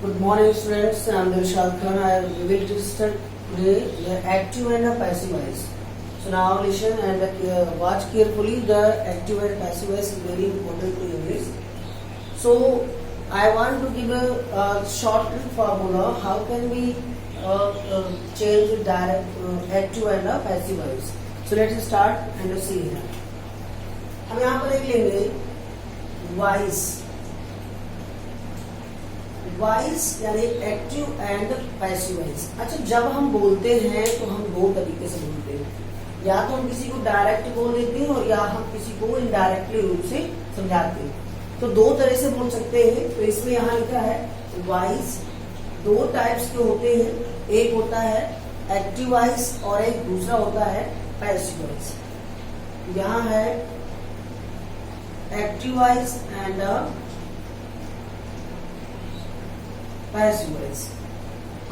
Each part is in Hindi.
Good morning, students. I am Dilshad Khan. We will discuss today the active and the passive voice. So now listen and watch carefully. The active and passive voice is very important to English. So I want to give a short formula. How can we change the direct active and the passive voice? So let's start and see here. हम यहाँ पर एक लेंगे voice. वॉइस यानी एक्टिव एंड पैसिव वॉइस। अच्छा, जब हम बोलते हैं तो हम दो तरीके से बोलते हैं, या तो हम किसी को डायरेक्ट बोल देते हैं और या हम किसी को इनडायरेक्टली रूप से समझाते हैं। तो दो तरह से बोल सकते हैं। तो इसमें यहाँ लिखा है वॉइस दो टाइप्स के होते हैं, एक होता है एक्टिव वॉइस और एक दूसरा होता है पैसिव वॉइस। यहाँ है active voice and passive voice.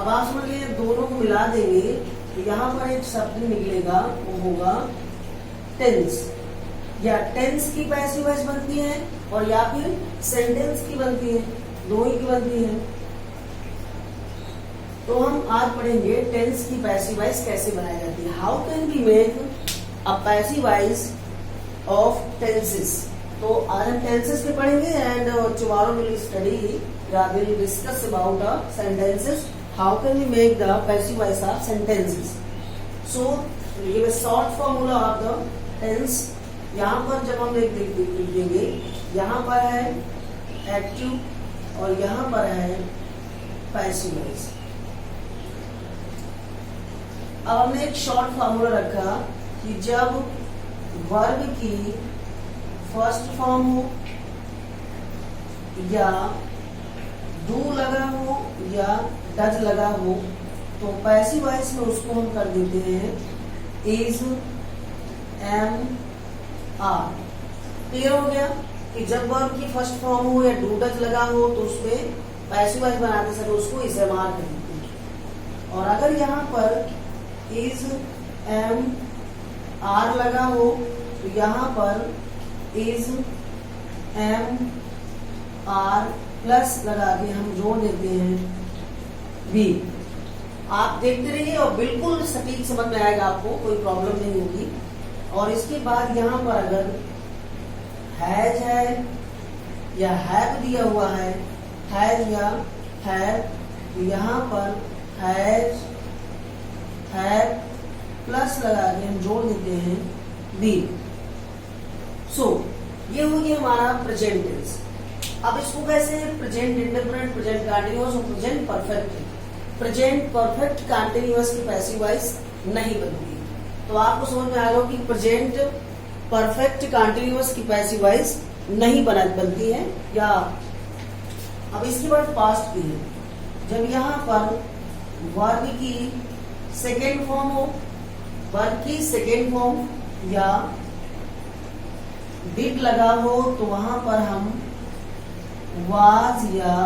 अब आप समझिए दोनों को मिला देंगे तो यहाँ पर एक शब्द निकलेगा, वो होगा टेंस। या टेंस की पैसिव वॉइस बनती है और या फिर सेंटेंस की बनती है, दो ही की बनती है। तो हम आज पढ़ेंगे टेंस की पैसिव वॉइस कैसे बनाई जाती है। How can we make a passive voice of tenses. तो आज हम टेंसेस पे पढ़ेंगे and tomorrow will study will discuss about sentences. How can we make the passive voice of sentences? So give a short formula of the tense. यहाँ पर जब हम देखेंगे, यहाँ पर है एक्टिव और यहाँ पर है पैसिव वॉइस। अब हमने एक शॉर्ट फॉर्मूला रखा कि जब वर्ब की फर्स्ट फॉर्म हो या डू लगा हो या डज लगा हो तो पैसिव वॉइस में उसको हम कर देते हैं इज, एम, आर। क्लियर हो गया कि जब वर्ब की फर्स्ट फॉर्म हो या डू डज लगा हो तो उसमें पैसिव वॉइस बनाते समय उसको इज, एम, आर कर देते हैं। और अगर यहाँ पर इज, एम, आर लगा हो तो यहाँ पर इज, एम, आर प्लस लगा के हम जोड़ देते हैं बी। आप देखते रहिए और बिल्कुल सटीक समझ में आएगा, आपको कोई प्रॉब्लम नहीं होगी। और इसके बाद यहाँ पर अगर हैज है या हैव दिया हुआ है, हैज या हैव, तो यहाँ पर हैज, हैव प्लस लगा के हम जोड़ देते हैं बी। सो ये हो गया हमारा प्रेजेंट टेंस। अब इसको कैसे प्रेजेंट इंडेफिनिट, प्रेजेंट कंटीन्यूअस और present perfect. Present perfect continuous की पैसिव वॉइस नहीं बनती। तो आपको समझ में आ गया कि प्रेजेंट परफेक्ट कंटीन्यूअस की पैसिव वॉइस नहीं बनती है। या अब इसके बाद पास्ट की है, जब यहाँ पर वर्ब की सेकेंड फॉर्म हो, वर्ब की सेकेंड फॉर्म या डिड लगा हो तो वहां पर हम वाज या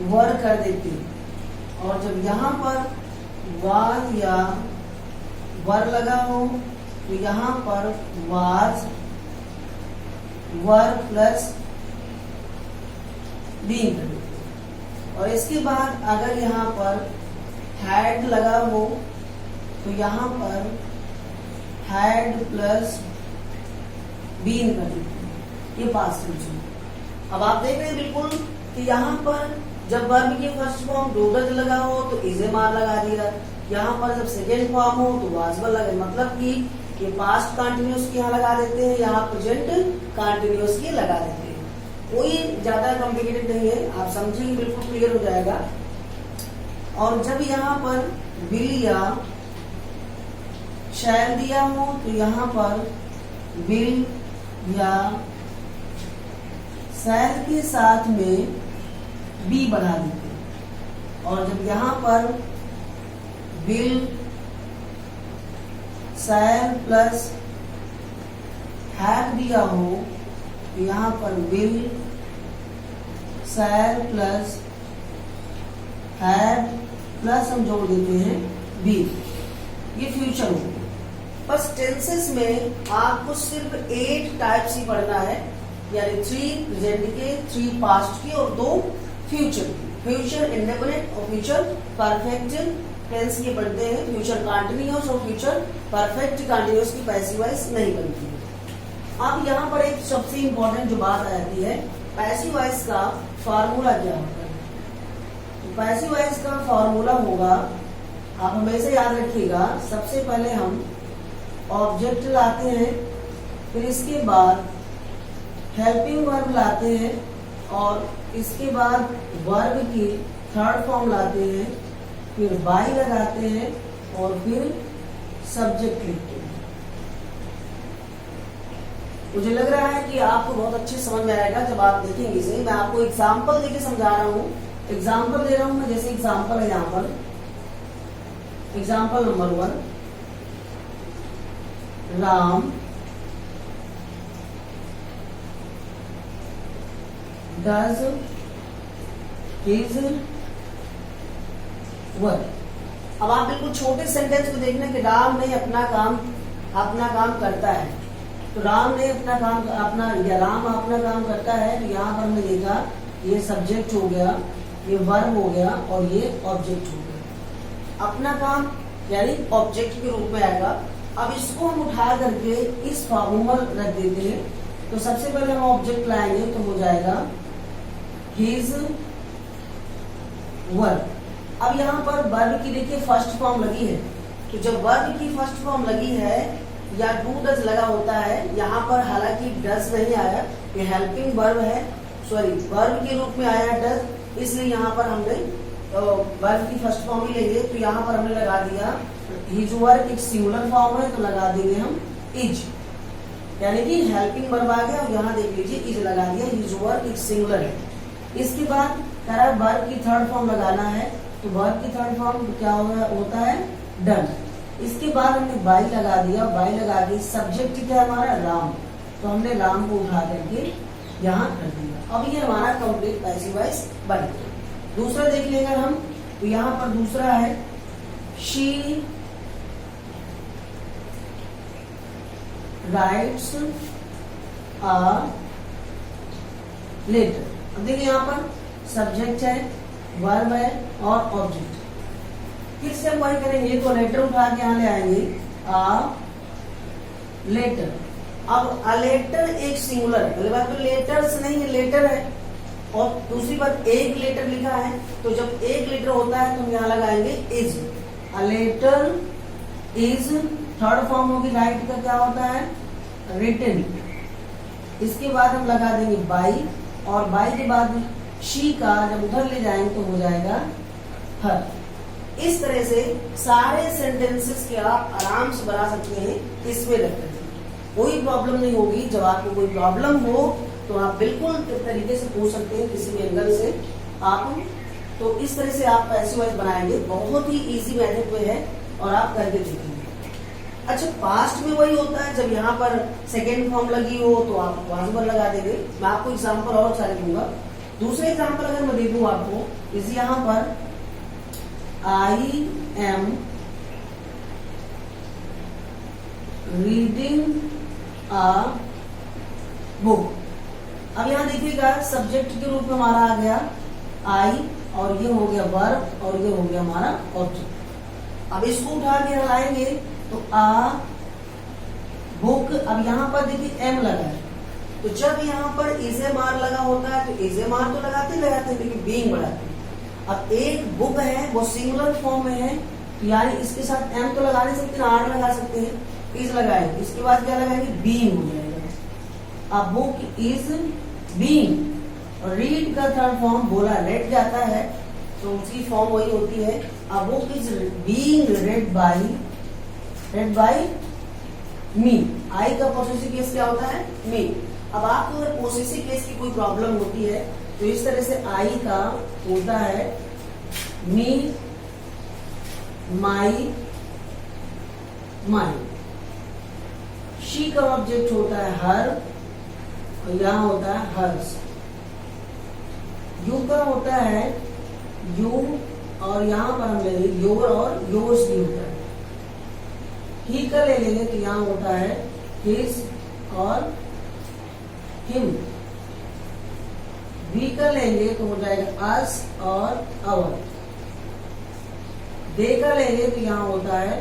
वर कर देते। और जब यहाँ पर वाज या वर लगा हो तो यहाँ पर वाज, वर प्लस बीइंग कर देते। और इसके बाद अगर यहाँ पर हैड लगा हो तो यहाँ पर हैड प्लस बीइंग कर देते। ये पास्ट टेंस। अब आप देख रहे हैं बिल्कुल कि यहाँ पर जब वर्ब की फर्स्ट फॉर्म डू डज लगा हो तो इज, एम, आर लगा दिया। यहाँ पर जब सेकेंड फॉर्म हो तो वाज, वर लगा। मतलब कि ये पास्ट कंटिन्यूअस की यहाँ लगा देते हैं, यहाँ प्रेजेंट कंटिन्यूअस की लगा देते हैं। कोई ज्यादा कॉम्प्लिकेटेड नहीं है, आप समझेंगे बिल्कुल क्लियर हो जाएगा। और जब यहाँ पर विल या शैल दिया हो तो यहाँ पर विल या शैल के साथ में बी बढ़ा देते हैं। और जब यहाँ पर विल, शैल प्लस हैव दिया हो तो यहाँ पर will, shell plus have plus हम जोड़ देते हैं बी। ये फ्यूचर हो गया। बस टेंसेस में आपको सिर्फ 8 टाइप्स ही पढ़ना है, यानी 3 प्रेजेंट के, 3 पास्ट के और 2 फ्यूचर की। फ्यूचर इंडेफिनिट और फ्यूचर परफेक्ट टेंस ये बनते हैं। फ्यूचर कंटिन्यूअस और फ्यूचर परफेक्ट कंटिन्यूअस की पैसिव वॉइस नहीं बनती है। अब यहाँ पर एक सबसे इम्पोर्टेंट जो बात आती है, पैसिव वॉइस का फॉर्मूला क्या होता है। तो पैसिव वॉइस का फॉर्मूला होगा, आप हमेशा याद रखिएगा, सबसे पहले हम ऑब्जेक्ट लाते हैं, फिर इसके बाद हेल्पिंग वर्ब लाते हैं और इसके बाद वर्ब की थर्ड फॉर्म लाते हैं, फिर बाई लगाते हैं और फिर सब्जेक्ट लिखते हैं। मुझे लग रहा है कि आपको बहुत अच्छे समझ में आएगा जब आप देखेंगे इसे। मैं आपको एग्जाम्पल देके समझा रहा हूँ, एग्जाम्पल दे रहा हूँ मैं। जैसे एग्जाम्पल है यहाँ पर, example number 1, Ram does his work। अब आप बिल्कुल छोटे सेंटेंस को देखना कि राम ने अपना काम करता है। तो राम ने अपना काम या राम अपना काम करता है। तो यहाँ पर हमने देखा ये सब्जेक्ट हो गया, ये वर्ब हो गया और ये ऑब्जेक्ट हो गया। अपना काम यानी ऑब्जेक्ट के रूप में आएगा। अब इसको हम उठा करके इस फॉर्मूला रख देते हैं। तो सबसे पहले हम ऑब्जेक्ट लाएंगे तो हो जाएगा his वर्ब। अब यहाँ पर वर्ब की देखिए फर्स्ट फॉर्म लगी है। तो जब वर्ब की फर्स्ट फॉर्म लगी है या डू डज लगा होता है, यहाँ पर हालांकि डज नहीं आया, ये हेल्पिंग वर्ब है, सॉरी वर्ब के रूप में आया डज, इसलिए यहाँ पर हमने वर्ब की फर्स्ट फॉर्म ही लेंगे। तो यहाँ पर हमने लगा दिया हिज वर्क, एक सिंगुलर फॉर्म है तो लगा देंगे हम इज, यानी कि हेल्पिंग वर्ब आ गया। और यहाँ देख लीजिए इज लगा दिया, हिज वर्क एक सिंगुलर है। इसके बाद करा वर्ब की थर्ड फॉर्म लगाना है। तो वर्ब की थर्ड फॉर्म क्या होता है, डन। इसके बाद हमने बाई लगा दिया, बाई लगा के सब्जेक्ट क्या हमारा राम, तो हमने राम को उठा करके यहाँ कर दिया। अब ये हमारा कंप्लीट पैसिव वॉइस बन गया। दूसरा देख लेंगे हम, तो यहाँ पर दूसरा है शी राइट्स अ लेटर। अब देखिए यहाँ पर सब्जेक्ट है, वर्ब है और ऑब्जेक्ट। फिर से हम वही करेंगे, तो लेटर उठा के यहाँ ले आएंगे, अ लेटर। अब अ लेटर एक सिंगुलर है, पहले बात तो लेटर्स नहीं है, लेटर है। और दूसरी बात एक लेटर लिखा है, तो जब एक लेटर होता है तो हम यहाँ लगाएंगे is. A letter is third form होगी, राइट का क्या होता है, रिटन। इसके बाद हम लगा देंगे बाई, और बाई के बाद शी का जब उधर ले जाएंगे तो हो जाएगा हर। इस तरह से सारे सेंटेंसेस के आप आराम से बना सकते हैं इसमें रख करके, कोई प्रॉब्लम नहीं होगी। जब आपको कोई प्रॉब्लम हो तो आप बिल्कुल तरीके से पूछ सकते हैं किसी भी एंगल से आप। तो इस तरह से आप पैसिव वॉइस बनाएंगे, बहुत ही इजी मेथड में है और आप करके देखेंगे। अच्छा, पास्ट में वही होता है, जब यहाँ पर सेकेंड फॉर्म लगी हो तो आप वहां पर लगा देंगे। मैं आपको एग्जांपल और सारे दूंगा। दूसरे एग्जांपल अगर मैं दे दूं आपको, इस यहाँ पर I am reading a book. अब यहाँ देखिएगा सब्जेक्ट के रूप में हमारा आ गया आई, और ये हो गया वर्ब, और ये हो गया हमारा ऑब्जेक्ट। अब इसको उठा के हलाएंगे तो आ बुक। अब यहाँ पर देखिए एम लगा है, तो जब यहाँ पर इज एम आर लगा होता है तो इज एम आर तो लगाते हैं, लेकिन बीइंग बढ़ाते हैं। अब एक बुक है वो सिंगुलर फॉर्म में है, यानी इसके साथ एम तो लगा नहीं सकते, आर लगा सकते हैं, इज लगाएंगे। इसके बाद क्या लगाएंगे, बीइंग हो जाएगा। अब बुक इज बीइंग। और रीड का थर्ड फॉर्म बोला रेड जाता है, तो उसकी फॉर्म वही होती है। अब book is being read by me. I का पॉसेसिव केस क्या होता है, मी। अब आपको अगर पॉसेसिव केस की कोई प्रॉब्लम होती है तो इस तरह से आई का होता है मी, माई, माई। शी का ऑब्जेक्ट होता है हर, और यहाँ होता है हर्स। यू का होता है यू, और यहाँ पर हम ले लेंगे योर और योर्स भी होता है। ही का ले लेंगे तो यहाँ होता है हिज और हिम। वी का लेंगे तो हो जाएगा अस और अवर। दे का लेंगे तो यहाँ होता है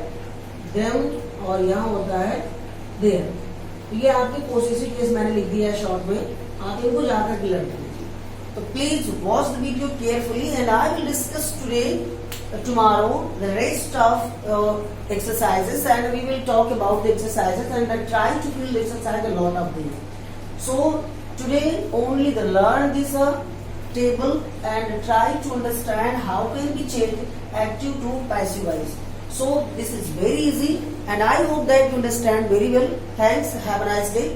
देम और यहाँ होता है देयर। तो ये आपकी पोसेसिव केस मैंने लिख दिया है शॉर्ट में, आप इनको जाकर क्लियर कर लीजिए। तो please watch the video carefully and I will discuss today tomorrow the rest of exercises, and we will talk about the exercises and I try to build exercise a lot of these. So today only the learn this table and try to understand how can we change active to passive voice. So this is very easy and I hope that you understand very well. Thanks, have a nice day.